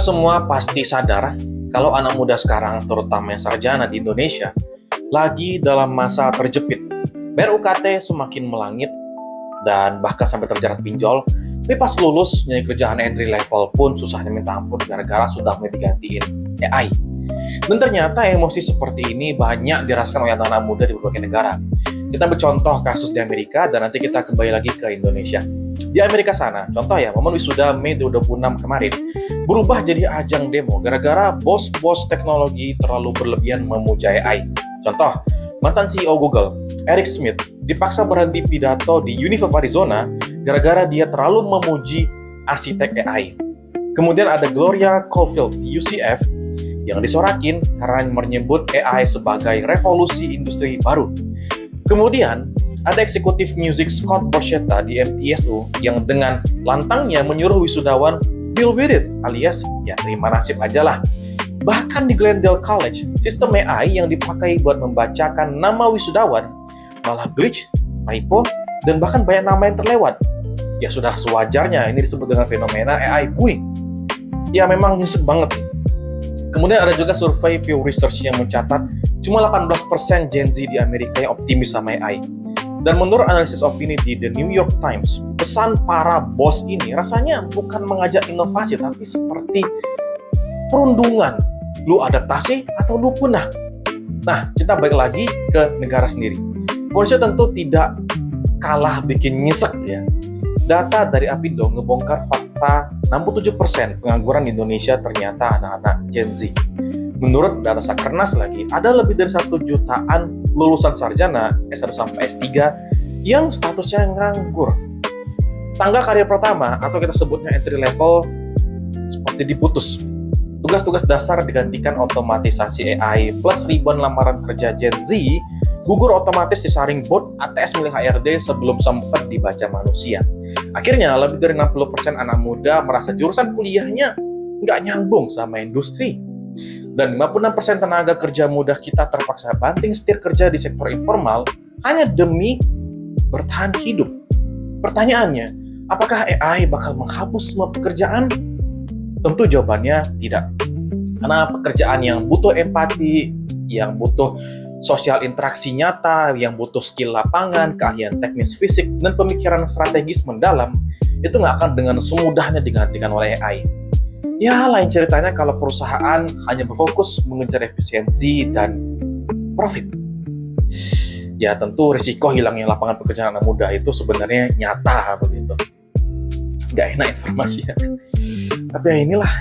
semua pasti sadar kalau anak muda sekarang, terutama yang sarjana di Indonesia, lagi dalam masa terjepit. Bayar UKT semakin melangit dan bahkan sampai terjerat pinjol. Tapi pas lulus, nyari kerjaan entry level pun susahnya minta ampun gara-gara sudah mulai digantiin AI. Dan ternyata emosi seperti ini banyak dirasakan oleh anak-anak muda di berbagai negara. Kita ambil contoh kasus di Amerika dan nanti kita kembali lagi ke Indonesia. Di Amerika sana, contoh ya, momen wisuda Mei 2026 kemarin, berubah jadi ajang demo gara-gara bos-bos teknologi terlalu berlebihan memuja AI. Contoh, mantan CEO Google, Eric Schmidt, dipaksa berhenti pidato di University of Arizona gara-gara dia terlalu memuji arsitek AI. Kemudian ada Gloria Caulfield di UCF yang disorakin karena menyebut AI sebagai revolusi industri baru. Kemudian, ada eksekutif musik Scott Borchetta di MTSU yang dengan lantangnya menyuruh wisudawan deal with it, alias ya terima nasib aja lah. Bahkan di Glendale College, sistem AI yang dipakai buat membacakan nama wisudawan malah glitch, typo, dan bahkan banyak nama yang terlewat. Ya sudah sewajarnya ini disebut dengan fenomena AI bullying. Ya memang nyesek banget sih. Kemudian ada juga survei Pew Research yang mencatat cuma 18% Gen Z di Amerika yang optimis sama AI. Dan menurut analisis opini di The New York Times, pesan para bos ini rasanya bukan mengajak inovasi, tapi seperti perundungan. Lu adaptasi atau lu punah? Nah, kita balik lagi ke negara sendiri. Kondisi tentu tidak kalah bikin nyesek ya. Data dari Apindo ngebongkar fakta 67% pengangguran di Indonesia ternyata anak-anak Gen Z. Menurut data Sakernas lagi, ada lebih dari 1 jutaan lulusan sarjana S1 sampai S3 yang statusnya nganggur. Tangga karir pertama atau kita sebutnya entry level seperti diputus. Tugas-tugas dasar digantikan otomatisasi AI plus ribuan lamaran kerja Gen Z gugur otomatis disaring bot ATS milik HRD sebelum sempat dibaca manusia. Akhirnya lebih dari 60% anak muda merasa jurusan kuliahnya nggak nyambung sama industri. Dan 56% tenaga kerja muda kita terpaksa banting setir kerja di sektor informal hanya demi bertahan hidup. Pertanyaannya, apakah AI bakal menghapus semua pekerjaan? Tentu jawabannya tidak. Karena pekerjaan yang butuh empati, yang butuh sosial interaksi nyata, yang butuh skill lapangan, keahlian teknis fisik, dan pemikiran strategis mendalam, itu nggak akan dengan semudahnya digantikan oleh AI. Ya, lain ceritanya kalau perusahaan hanya berfokus mengejar efisiensi dan profit. Ya, tentu risiko hilangnya lapangan pekerjaan anak muda itu sebenarnya nyata begitu. Nggak enak informasinya. Tapi ya inilah